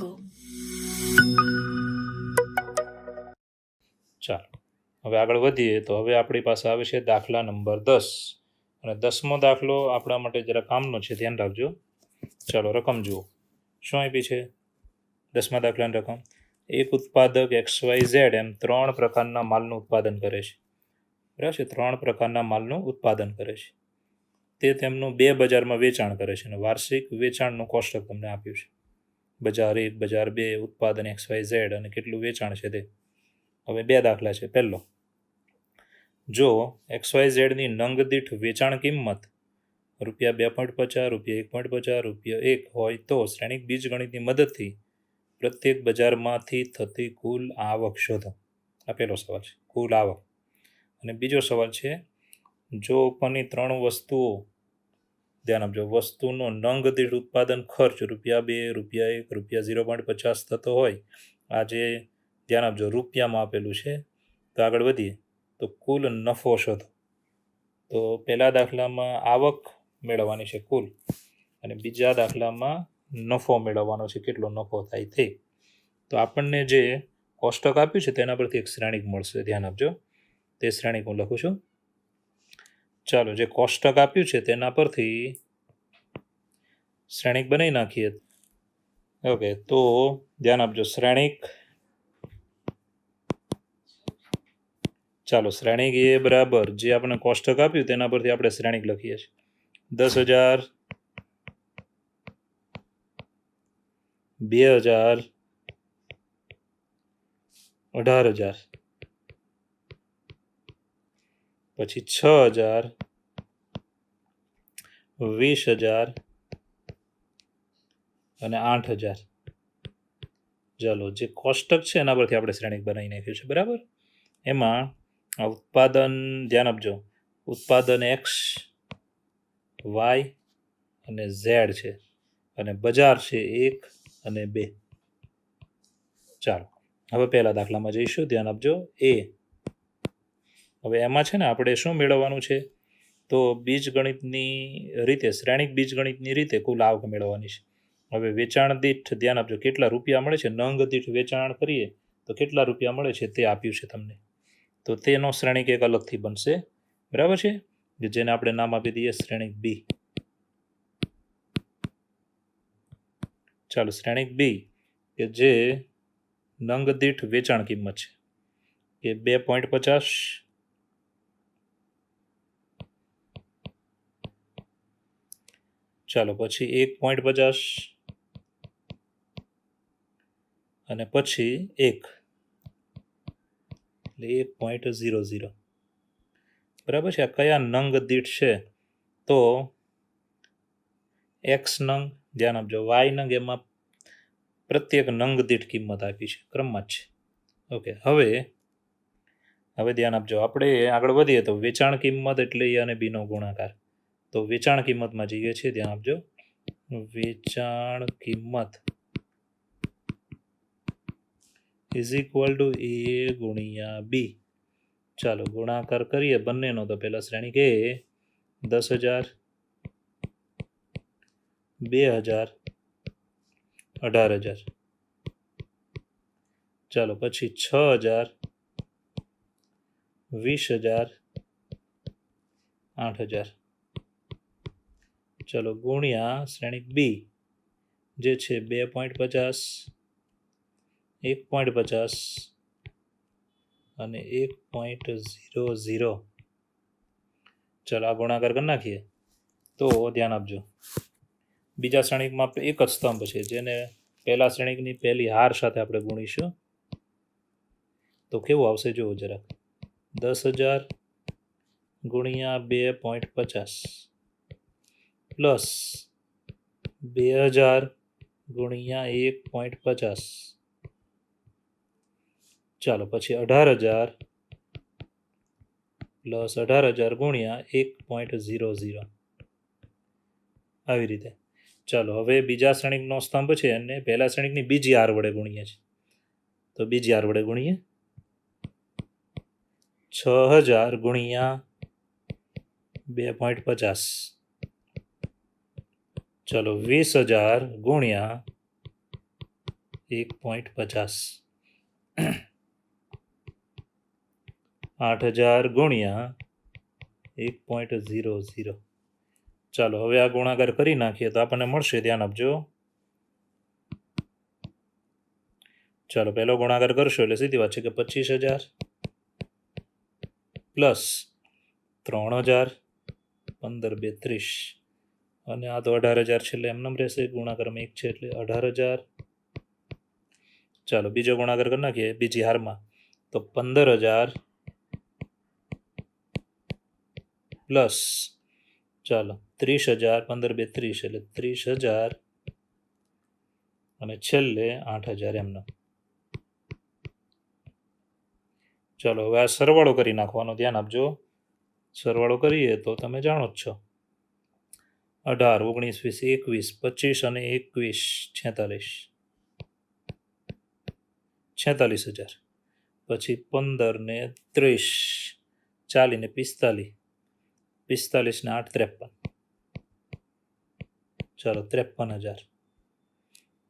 jungle. ચાલો હવે આગળ વધીએ તો હવે આપણી પાસે આવે છે દાખલા નંબર 10 અને 10મો દાખલો આપણા માટે જરા કામનો છે, ધ્યાન રાખજો. ચાલો રકમ જુઓ, શું આપી છે 10મા દાખલાની રકમ. એક ઉત્પાદક XYZ એમ 3 પ્રકારના માલનું ઉત્પાદન કરે છે. બરાબર છે, 3 પ્રકારના માલનું ઉત્પાદન કરે છે. તે તેમનું 2 બજારમાં વેચાણ કરે છે અને વાર્ષિક વેચાણનું કોષ્ટક તમને આપ્યું છે. બજાર 1, બજાર 2, ઉત્પાદન XYZ અને કેટલું વેચાણ છે તે. હવે 2 દાખલા છે. પહેલો, જો XYZની નંગ દીઠ વેચાણ કિંમત ₹2.50, ₹1.50, ₹1 હોય તો શ્રેણિક બીજગણિતની મદદથી પ્રત્યેક બજારમાંથી થતી કુલ આવક શોધો. આ પહેલો સવાલ છે, કુલ આવક. અને બીજો સવાલ છે, જો ઉપરની 3 વસ્તુઓ, ધ્યાન આપજો, વસ્તુનો નંગ દીઠ ઉત્પાદન ખર્ચ ₹2, ₹1, ₹0.50 થતો હોય, આ જે ધ્યાન આપજો રૂપિયામાં આપેલું છે. તો આગળ વધીએ તો કુલ નફો શોધો. તો પહેલા દાખલામાં આવક મેળવવાની છે કુલ, અને બીજા દાખલામાં નફો મેળવવાનો છે, કેટલો નફો થાય તે. તો આપણને જે કોષ્ટક આપ્યું છે તેના પરથી એક શ્રેણિક મળશે, ધ્યાન આપજો. તે શ્રેણિક હું લખું છું. ચાલો, જે કોષ્ટક આપ્યું છે તેના પરથી શ્રેણિક બનાવી નાખીએ. ઓકે, તો ધ્યાન આપજો શ્રેણિક. ચાલો, શ્રેણિક એ બરાબર જે આપણે કોષ્ટક આપ્યું તેના પરથી આપણે શ્રેણિક લખીએ છીએ. 10,000, 2,000, 18,000, પછી 6,000, 20,000 અને 8,000. ચાલો, જે કોષ્ટક છે એના પરથી આપણે શ્રેણિક બનાવી નાખ્યું છે, બરાબર. એમાં ઉત્પાદન, ધ્યાન આપજો, ઉત્પાદન X, Y અને Z છે, અને બજાર છે 1 અને 2. ચાલો, હવે પહેલા દાખલામાં જઈશું, ધ્યાન આપજો. હવે એમાં છે ને આપણે શું મેળવવાનું છે, તો બીજગણિતની રીતે, શ્રેણિક બીજગણિતની રીતે કુલ આવક મેળવવાની છે. હવે વેચાણ દીઠ, ધ્યાન આપજો, કેટલા રૂપિયા મળે છે, નંગ દીઠ વેચાણ કરીએ તો કેટલા રૂપિયા મળે છે તે આપ્યું છે તમને. તો તેનો શ્રેણિક એક અલગથી બનશે, બરાબર છે, જેને આપણે નામ આપી દઈએ શ્રેણિક બી. ચાલો, શ્રેણિક બી કે જે નંગ દીઠ વેચાણ કિંમત છે કે 2.50, ચાલો પછી 1.50 અને પછી 1, એટલે 1.00. બરાબર છે. આ કયા નંગ દીઠ છે, તો X નંગ, ધ્યાન આપજો, Y નંગ, એમાં પ્રત્યેક નંગ દીઠ કિંમત આપી છે, ક્રમમાં જ છે. ઓકે, હવે ધ્યાન આપજો, આપણે આગળ વધીએ તો વેચાણ કિંમત એટલે એ અને બીનો ગુણાકાર. તો વેચાણ કિંમતમાં જઈએ છીએ, ધ્યાન આપજો, વેચાણ કિંમત ઇઝ ઇક્વલ ટુ A ગુણ્યા B. ચાલો, ગુણાકાર કરીએ બંનેનો. તો પહેલા શ્રેણિક એ 10,000, 2,000, 18,000. ચાલો પછી 6,000, 20,000, 8,000. ચાલો ગુણ્યા શ્રેણિક બી જે છે 2.50, 1.50 અને 1.00. ચાલો આ ગુણાકાર કરી નાખીએ તો ધ્યાન આપજો, બીજા શ્રેણિકમાં એક જ સ્તંભ છે જેને પહેલા શ્રેણિકની પહેલી હાર સાથે આપણે ગુણીશું. તો કેવું આવશે જુઓ જરાક, 10,000 ગુણ્યા 2.50 પ્લસ 2,000 ગુણ્યા 1.50. ચાલો પછી 18,000 પ્લસ 18,000 ગુણ્યા 1.00. આવી રીતે. ચાલો હવે બીજા શ્રેણિકનો સ્તંભ છે અને પહેલા શ્રેણિકની બીજી હાર વડે ગુણીએ છીએ. તો બીજી હાર વડે ગુણીએ, 6,000 ગુણ્યા 2.50. ચાલો 20,000 ગુણ્યા 1.50 8000 ગુણ્યા 1.00. ચાલો હવે આ ગુણાકાર કરી નાખીએ તો આપણને મળશે, ધ્યાન આપજો. ચાલો પહેલો ગુણાકાર કરશો એટલે સીધી વાત છે કે 25,000 પ્લસ 3,000, 15 2 30, અને આ તો 18,000 છેલ્લે એમનેમ રહેશે, ગુણાકારમાં 1 છે એટલે 18,000. ચાલો બીજો ગુણાકાર કરી નાખીએ બીજી હારમાં, તો 15,000 પ્લસ ચાલો 30,000, 15 2 30 એટલે 30,000, અને છેલ્લે 8,000 એમનો. ચાલો હવે આ સરવાળો કરી નાખવાનો, ધ્યાન આપજો. સરવાળો કરીએ તો તમે જાણો જ છો, 18 19 20 21 25 અને 21 46,000. પછી 15 ને 30 40 ને 45, 45 ને 8 53. ચાલો 53,000.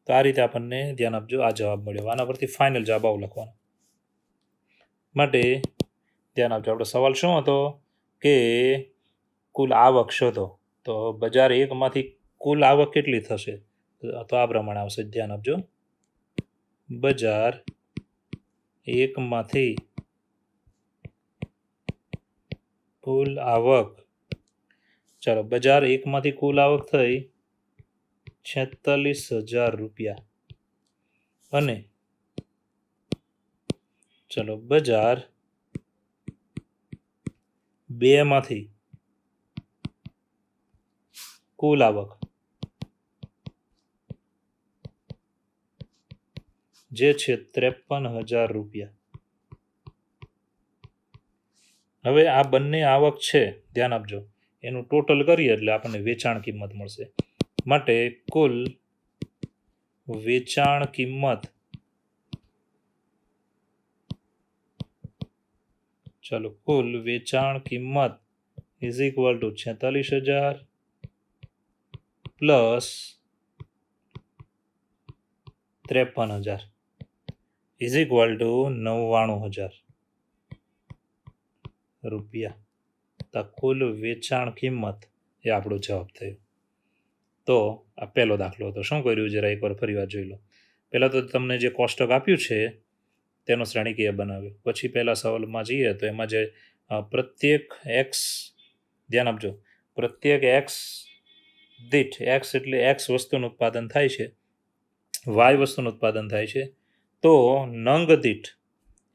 તો આ રીતે આપણને, ધ્યાન આપજો, આ જવાબ મળ્યો. આના પરથી ફાઇનલ જવાબ આવું લખવાનો. માટે ધ્યાન આપજો, આપણો સવાલ શું હતો કે કુલ આવક શોધો. તો બજાર 1માંથી કુલ આવક કેટલી થશે, તો આ પ્રમાણે આવશે, ધ્યાન આપજો. બજાર 1માંથી કુલ આવક, ચાલો બજાર 1માંથી કુલ આવક થઈ 46,000 રૂપિયા, અને ચલો બજાર 2માંથી કુલ આવક જે છે 53,000 રૂપિયા. હવે આ બંને આવક છે, ધ્યાન આપજો, એનું ટોટલ કરીએ એટલે આપણને વેચાણ કિંમત મળશે. માટે કુલ વેચાણ કિંમત, ચાલો કુલ વેચાણ કિંમત is equal to 46,000 plus 53,000 is equal to 99,000 રૂપિયા. તો કુલ વેચાણ કિંમત એ આપણો જવાબ થયો. તો આ પહેલો દાખલો હતો. શું કર્યું જરા એકવાર ફરી વાર જોઈ લો. પહેલાં તો તમને જે કોષ્ટક આપ્યું છે તેનો શ્રેણીકીય બનાવ્યો. પછી પહેલા સવાલમાં જઈએ તો એમાં જે પ્રત્યેક એક્સ, ધ્યાન આપજો, પ્રત્યેક એક્સ દીઠ, એક્સ એટલે એક્સ વસ્તુનું ઉત્પાદન થાય છે, વાય વસ્તુનું ઉત્પાદન થાય છે, તો નંગ દીઠ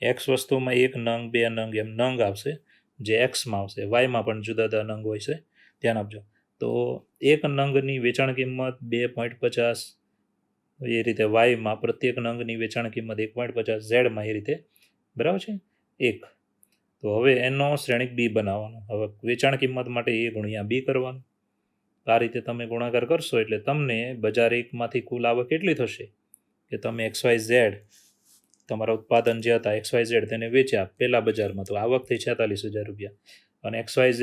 એક્સ વસ્તુમાં 1 નંગ 2 નંગ એમ નંગ આવશે, જે એક્સમાં આવશે. વાયમાં પણ જુદા જુદા નંગ હોય છે, ધ્યાન આપજો. તો એક નંગની વેચાણ કિંમત 2.50, એ રીતે વાયમાં પ્રત્યેક નંગની વેચાણ કિંમત 1.50, ઝેડમાં એ રીતે, બરાબર છે, 1. તો હવે એનો શ્રેણિક બી બનાવવાનો. હવે વેચાણ કિંમત માટે એ ગુણ્યા બી કરવાનું. આ રીતે તમે ગુણાકાર કરશો એટલે તમને બજાર 1માંથી કુલ આવક કેટલી થશે કે તમે XYZ તમારા ઉત્પાદન જે હતા XYZ તેને વેચ્યા પહેલા બજારમાં, તો આવક થઈ 46,000 રૂપિયા. અને XYZ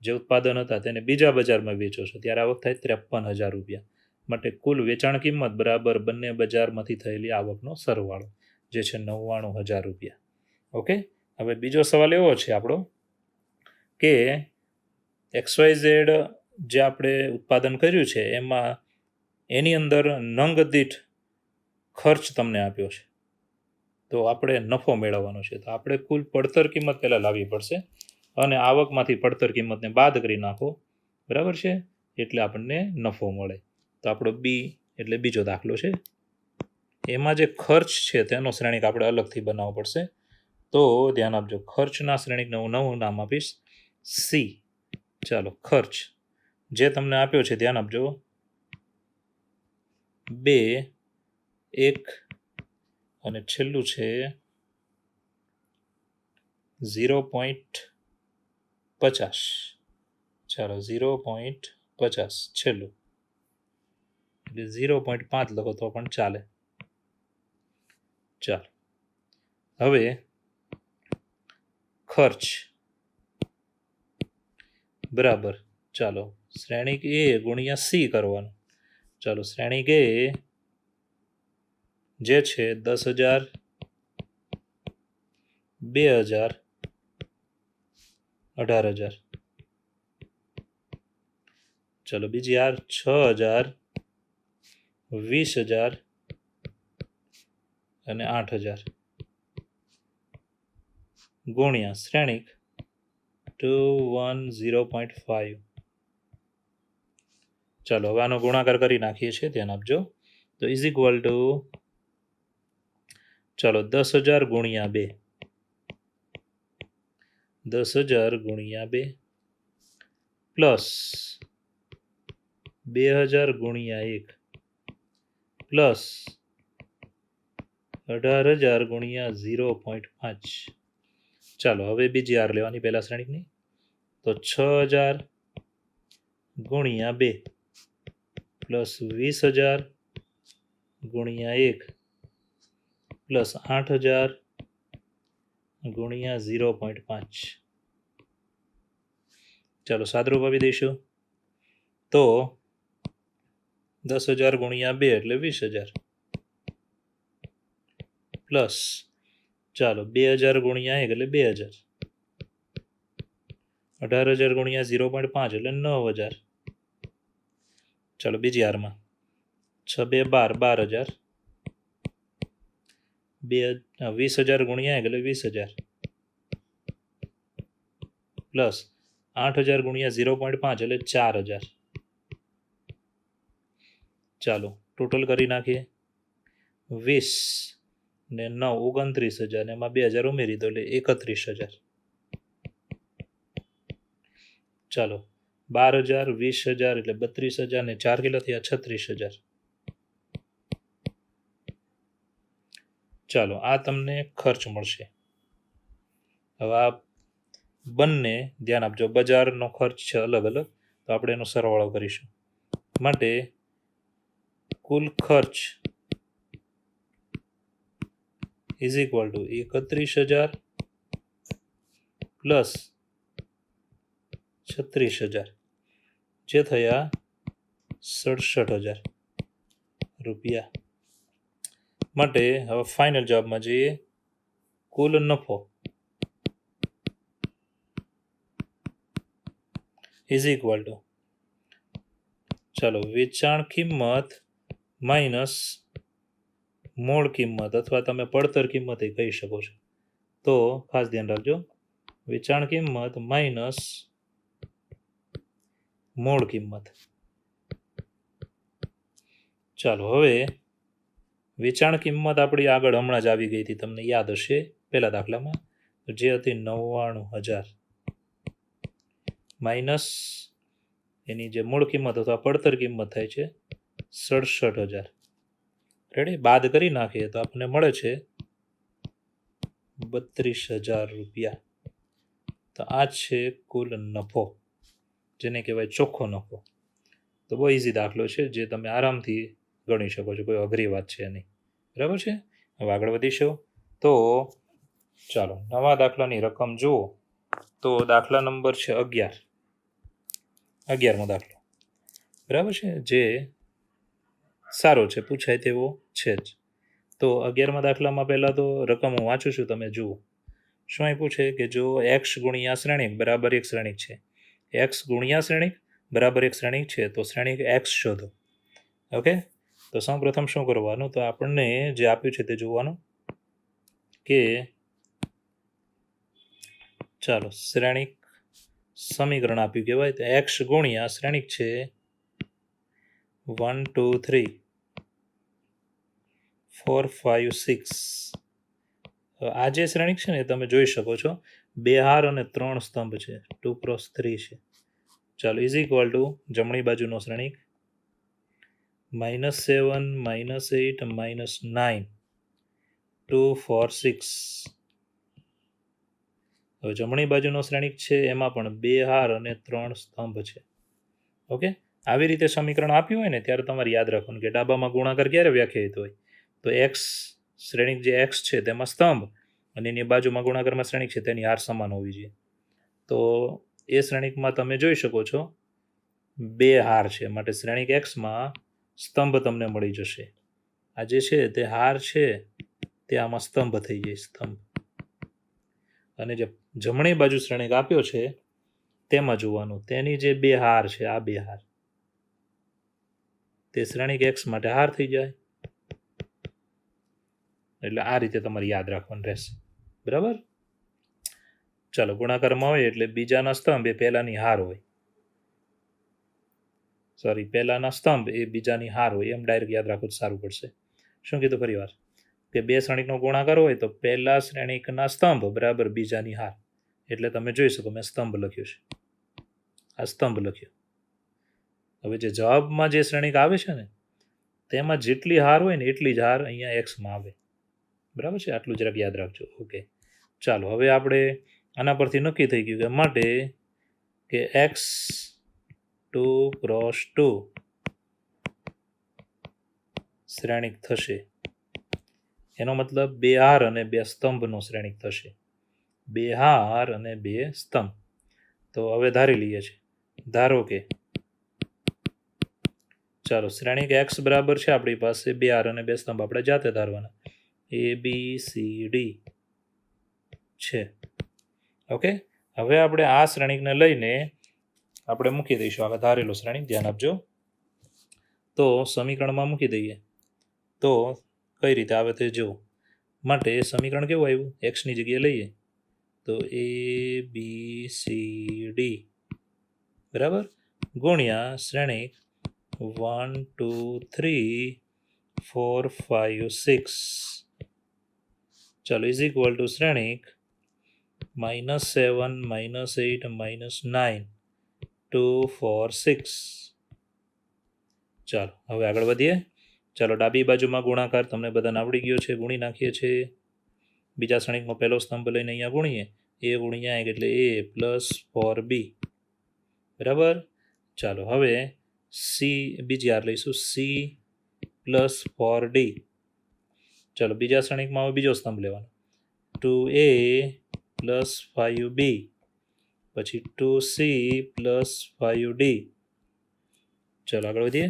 જે ઉત્પાદન હતા તેને બીજા બજારમાં વેચો છો ત્યારે આવક થાય 53,000 રૂપિયા. માટે કુલ વેચાણ કિંમત બરાબર બંને બજારમાંથી થયેલી આવકનો સરવાળો, જે છે 99,000 રૂપિયા. ઓકે. હવે બીજો સવાલ એવો છે આપણો કે XYZ જે આપણે ઉત્પાદન કર્યું છે એમાં એની અંદર નંગ દીઠ ખર્ચ તમને આપ્યો છે, તો આપણે નફો મેળવવાનો છે. તો આપણે કુલ પડતર કિંમત પહેલાં લાવવી પડશે, અને આવકમાંથી પડતર કિંમતને બાદ કરી નાખો, બરાબર છે, એટલે આપણને નફો મળે. તો આપણો બી એટલે બીજો દાખલો છે. એમાં જે ખર્ચ છે તેનો શ્રેણિક આપણે અલગથી બનાવવો પડશે. તો ધ્યાન આપજો, ખર્ચના શ્રેણિકને હું નવું નામ આપીશ સી. ચાલો ખર્ચ જે તમને આપ્યો છે, ધ્યાન આપજો, 2 1 અને છેલ્લું છે 0.50. ચાલો 0.50 છેલ્લું, એટલે 0.5 લખો તો પણ ચાલે. ચાલો હવે ખર્ચ બરાબર, ચાલો શ્રેણિક એ ગુણ્યા સી કરવાનું. ચાલો શ્રેણિક એ જે છે 10,000, 2,000, 18,000. ચલો બીજી હાર 6,000, 20,000 અને 8,000 ગુણ્યા શ્રેણિક 210.5. ચાલો હવે આનો ગુણાકાર કરી નાખીએ છીએ, ધ્યાન આપજો. તો ઇઝ ઇક્વલ ટુ, ચાલો 10,000 ગુણ્યા 2, 10,000 ગુણ્યા 2 પ્લસ 2,000 ગુણ્યા 1 પ્લસ 18,000 ગુણ્યા 0.5. ચાલો હવે બીજી હાર લેવાની પહેલા શ્રેણિકની. તો 6,000 ગુણ્યા 2 પ્લસ 20,000 ગુણ્યા 1 પ્લસ 8,000 ગુણ્યા 0.5. ચાલો સાદરૂપ આપી દઈશું. તો 10,000 ગુણ્યા 2 એટલે 20,000 પ્લસ, ચાલો 2,000 ગુણ્યા 1 એટલે 2,000, 18,000 ગુણ્યા 0.5 એટલે 9,000. ચાલો બીજી હારમાં 6 2 12, 12,000, 20,000 ગુણ્યા 1 એટલે 20,000 પ્લસ 8,000 ગુણ્યા 0.5 એટલે 4,000. ચાલો ટોટલ કરી નાખીએ. 20 ને 9 29,000 ને એમાં 2,000 ઉમેરી દો એટલે 31,000. ચાલો 12,000, 20,000 એટલે 32,000 ને 4 કેટલા થયા? 36,000. ચાલો આ તમને ખર્ચ મળશે. હવે આ બંને ધ્યાન આપજો, બજારનો ખર્ચ છે અલગ અલગ, તો આપણે એનો સરવાળો કરીશું. માટે કુલ ખર્ચ ઇઝ ઇક્વલ ટુ 31,000 પ્લસ 36,000 જે થયા 67,000 રૂપિયા. માટે હવે ફાઇનલ જવાબમાં જઈએ. કુલ નફો ઇઝ ઇક્વલ ટુ, ચાલો વેચાણ કિંમત માઇનસ મૂળ કિંમત અથવા તમે પડતર કિંમત એ કહી શકો છો. તો ખાસ ધ્યાન રાખજો, વેચાણ કિંમત માઇનસ મૂળ કિંમત. ચાલો હવે વેચાણ કિંમત આપણી આગળ હમણાં જ આવી ગઈ હતી, તમને યાદ હશે પહેલા દાખલામાં, જે હતી 99,000 માઇનસ એની જે મૂળ કિંમત અથવા પડતર કિંમત થાય છે 67,000. રેડી? બાદ કરી નાખીએ તો આપણને મળે છે 32,000 રૂપિયા. તો આ છે કુલ નફો, જેને કહેવાય ચોખ્ખો નફો. તો બહુ ઇઝી દાખલો છે, જે તમે આરામથી ગણી શકો છો, કોઈ અઘરી વાત છે નહીં. બરાબર છે? હવે આગળ વધીશું. તો ચાલો નવા દાખલાની રકમ જુઓ. તો દાખલા નંબર છે 11, 11મો દાખલો. બરાબર છે? જે સારો છે, પૂછાય તેવો છે જ. તો 11મા દાખલામાં પહેલાં તો રકમ હું વાંચું છું, તમે જુઓ. શું આપ્યું છે કે જો એક્સ ગુણ્યા શ્રેણિક બરાબર એક શ્રેણિક છે, એક્સ ગુણ્યા શ્રેણિક બરાબર એક શ્રેણિક છે, તો શ્રેણિક એક્સ શોધો. ઓકે, તો સૌપ્રથમ શું કરવાનું? તો આપણને જે આપ્યું છે તે જોવાનું કે ચાલો શ્રેણિક સમીકરણ આપ્યું કહેવાય તો એક્સ ગુણ્યા શ્રેણિક છે 1 2 3 4 5 6. આ જે શ્રેણિક છે ને તમે જોઈ શકો છો, 2 હાર અને 3 સ્તંભ છે, 2x3 છે. ચાલો ઇઝ ઇક્વલ ટુ જમણી બાજુનો શ્રેણિક -7 -8 -9 2 4 6. હવે જમણી બાજુનો શ્રેણિક છે એમાં પણ 2 હાર અને 3 સ્તંભ છે. ઓકે, આવી રીતે સમીકરણ આપ્યું હોય ને ત્યારે તમારે યાદ રાખવાનું કે ડાબામાં ગુણાકાર ક્યારે વ્યાખ્યાયિત હોય? તો એક્સ શ્રેણિક જે એક્સ છે તેમાં સ્તંભ અને એની બાજુમાં ગુણાકારમાં શ્રેણિક છે તેની હાર સમાન હોવી જોઈએ. તો એ શ્રેણિકમાં તમે જોઈ શકો છો 2 હાર છે, માટે શ્રેણિક એક્સમાં સ્તંભ તમને મળી જશે આ જે છે તે હાર છે તે આમાં સ્તંભ થઈ જાય, સ્તંભ. અને જે જમણી બાજુ શ્રેણિક આપ્યો છે તેમાં જોવાનું, તેની જે બે હાર છે, આ બે હાર, તે શ્રેણિક x માટે હાર થઈ જાય. એટલે આ રીતે તમારે યાદ રાખવાનું રહેશે. બરાબર? ચાલો, ગુણાકારમાં હોય એટલે બીજાના સ્તંભ એ પહેલાની હાર હોય, સોરી, પહેલાના સ્તંભ એ બીજાની હાર હોય, એમ ડાયરેક્ટ યાદ રાખવું સારું પડશે. શું કીધું ફરી વાર? કે બે શ્રેણિકનો ગુણાકાર હોય તો પહેલા શ્રેણિકના સ્તંભ બરાબર બીજાની હાર. એટલે તમે જોઈ શકો મેં સ્તંભ લખ્યો છે, આ સ્તંભ લખ્યો. હવે જે જવાબમાં જે શ્રેણિક આવે છે ને તેમાં જેટલી હાર હોય ને એટલી જ હાર અહીંયા એક્સમાં આવે. બરાબર છે? આટલું જરાક યાદ રાખજો. ઓકે, ચાલો, હવે આપણે આના પરથી નક્કી થઈ ગયું કે માટે કે x 2 ક્રોસ 2 શ્રેણિક થશે. એનો મતલબ બે હાર અને બે સ્તંભનો શ્રેણિક થશે. બે હાર અને બે સ્તંભ. તો હવે ધારી લઈએ છીએ. ધારો કે ચાલો, શ્રેણિક x બરાબર છે આપણી પાસે બે હાર અને બે સ્તંભ, આપણે જાતે ધારવાના, ABCD છે. ઓકે, હવે આપણે આ શ્રેણિકને લઈને આપણે મૂકી દઈશું, આગળ ધારેલો શ્રેણિક, ધ્યાન આપજો. તો સમીકરણમાં મૂકી દઈએ તો કઈ રીતે આવે તે જુઓ. માટે સમીકરણ કેવું આવ્યું? એક્સની જગ્યાએ લઈએ તો ABCD બરાબર ગુણ્યા શ્રેણિક 1 2 3 4 5 6, ચાલો, ઇઝ ઇક્વલ ટુ શ્રેણિક -7 -8 -9 2 4 6. ચાલો, હવે આગળ વધીએ. ચાલો, ડાબી બાજુમાં ગુણાકાર તમને બધાને આવડી ગયો છે, ગુણી નાખીએ છીએ. બીજા શ્રેણિકમાં પહેલો સ્તંભ લઈને અહીંયા ગુણીએ, a ગુણ્યા 1 એટલે a પ્લસ 4b. બરાબર? ચાલો, હવે સી બીજી હાર લઈશું, c પ્લસ 4d. ચાલો, બીજા શ્રેણિકમાં હવે બીજો સ્તંભ લેવાનો, 2a પ્લસ 5b, પછી 2c પ્લસ 5d. ચાલો, આગળ વધીએ.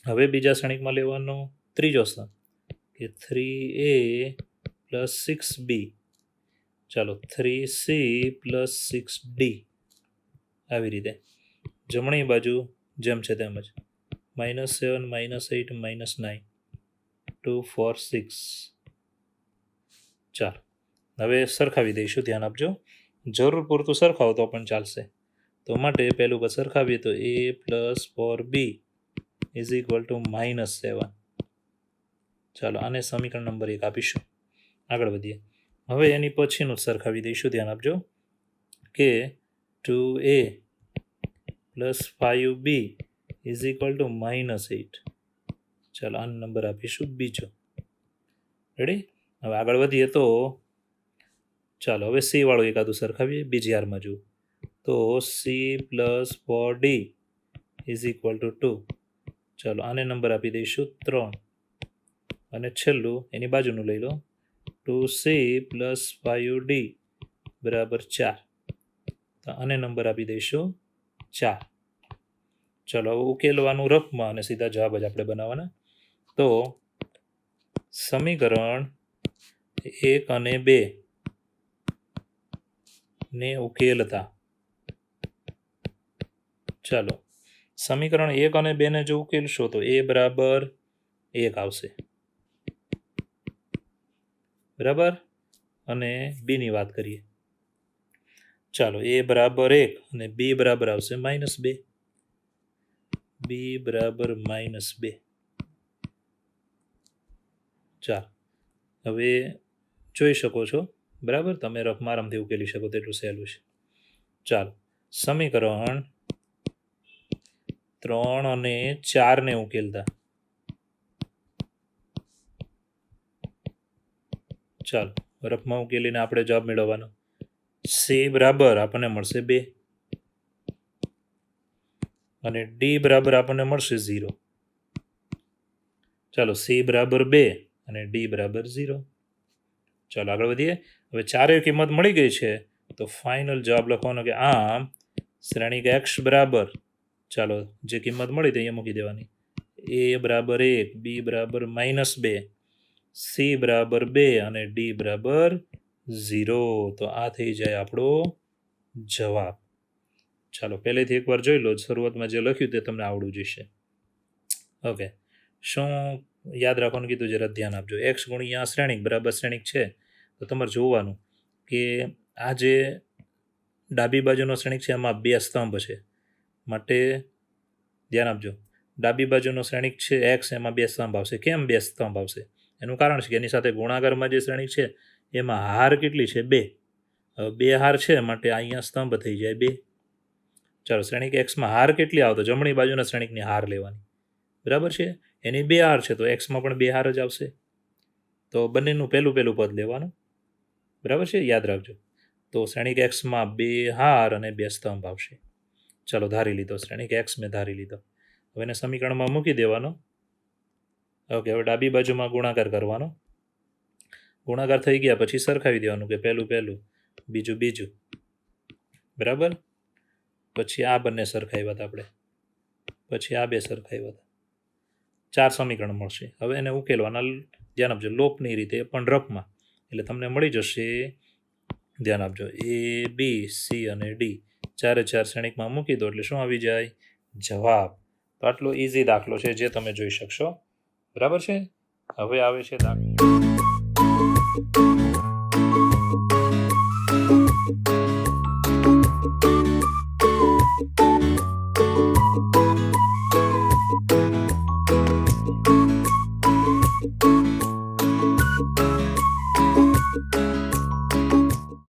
હવે બીજા શ્રેણિકમાં લેવાનો ત્રીજો સ્તંભ કે 3a પ્લસ 6b. ચાલો, 3c પ્લસ 6d. આવી રીતે જમણી બાજુ જેમ છે તેમ જ, -7 -8 -9 2 4 6. ચાલો, હવે સરખાવી દઈશું, ધ્યાન આપજો. જરૂર પૂરતું સરખાવો તો પણ ચાલશે. તો માટે પહેલું પર સરખાવીએ તો a plus 4b is equal to -7. ચાલો, આને સમીકરણ નંબર 1 આપીશું. આગળ વધીએ. હવે એની પછીનું સરખાવી દઈશું, ધ્યાન આપજો કે 2a plus 5b is equal to -8. ચાલો, આનો નંબર આપીશું બીજો. રેડી? હવે આગળ વધીએ તો ચાલો, હવે c વાળું એકાદું સરખાવીએ, બીજી હારમાં જુઓ તો c plus 4d is equal to 2. ચાલો, આને નંબર આપી દઈશું 3. અને છેલ્લું એની બાજુનું લઈ લો, 2c પ્લસ 5d બરાબર 4. તો આને નંબર આપી દઈશું 4. ચલો, હવે ઉકેલવાનું રફમાં અને સીધા જવાબ જ આપણે બનાવવાના. તો સમીકરણ 1 અને 2 ને ઉકેલતા, ચાલો, સમીકરણ 1 અને 2 ને જો ઉકેલશો તો a બરાબર 1 આવશે. બરાબર? અને b ની વાત કરીએ, ચાલો, a બરાબર 1 અને b બરાબર આવશે -2. b બરાબર -2. ચાલો, હવે જોઈ શકો છો. બરાબર? તમે રફમાં આરામથી ઉકેલી શકો તેટલું સહેલું છે. ચાલો, સમીકરણ 3 અને 4 ને ઉકેલતા, ચાલો, રફમાં ઉકેલીને આપણે જવાબ મેળવવાનો. c બરાબર આપણને મળશે 2 અને d બરાબર આપણને મળશે 0. ચાલો, c બરાબર 2 અને d બરાબર 0. ચાલો, આગળ વધીએ. હવે ચારેય કિંમત મળી ગઈ છે તો ફાઇનલ જવાબ લખવાનો કે આમ શ્રેણિક x બરાબર, ચાલો, જે કિંમત મળી તે અહીંયા મૂકી દેવાની, એ બરાબર 1, બી બરાબર -2, સી બરાબર 2 અને ડી બરાબર 0. તો આ થઈ જાય આપણો જવાબ. ચાલો પહેલેથી એકવાર જોઈ લો, શરૂઆતમાં જે લખ્યું તે તમને આવડવું જોઈશે. ઓકે, શું યાદ રાખવાનું કીધું જરા ધ્યાન આપજો. એક્સ ગુણ્યા શ્રેણિક બરાબર શ્રેણિક છે, તો તમારે જોવાનું કે આ જે ડાબી બાજુનો શ્રેણિક છે એમાં 2 સ્તંભ છે, માટે ધ્યાન આપજો. ડાબી બાજુનો શ્રેણિક છે એક્સ, એમાં 2 સ્તંભ આવશે. કેમ 2 સ્તંભ આવશે? એનું કારણ છે કે એની સાથે ગુણાકારમાં જે શ્રેણિક છે એમાં હાર કેટલી છે? 2. હવે 2 હાર છે માટે અહીંયા સ્તંભ થઈ જાય 2. ચાલો, શ્રેણિક એક્સમાં હાર કેટલી આવે? તો જમણી બાજુના શ્રેણિકની હાર લેવાની, બરાબર છે. એની 2 હાર છે તો એક્સમાં પણ 2 હાર જ આવશે. તો બંનેનું પહેલું પદ લેવાનું, બરાબર છે, યાદ રાખજો. તો શ્રેણિક એક્સમાં 2 હાર અને 2 સ્તંભ આવશે. ચાલો, ધારી લીધો શ્રેણિક એક્સ મેં ધારી લીધો. હવે એને સમીકરણમાં મૂકી દેવાનો. ઓકે, હવે ડાબી બાજુમાં ગુણાકાર કરવાનો. ગુણાકાર થઈ ગયા પછી સરખાવી દેવાનું કે પહેલું બીજું, બરાબર. પછી આ બંને સરખાવ્યા હતા આપણે, પછી આ 2 સરખાવ્યા હતા. 4 સમીકરણ મળશે. હવે એને ઉકેલવાના, ધ્યાન આપજો, લોપની રીતે પણ રફમાં. એટલે તમને મળી જશે, ધ્યાન આપજો, એ, બી, સી અને ડી 4 શ્રેણિકમાં મૂકી દો એટલે શું આવી જાય? જવાબ. તો આટલો ઇઝી દાખલો છે જે તમે જોઈ શકશો, બરાબર છે. હવે આવે છે દાખલો.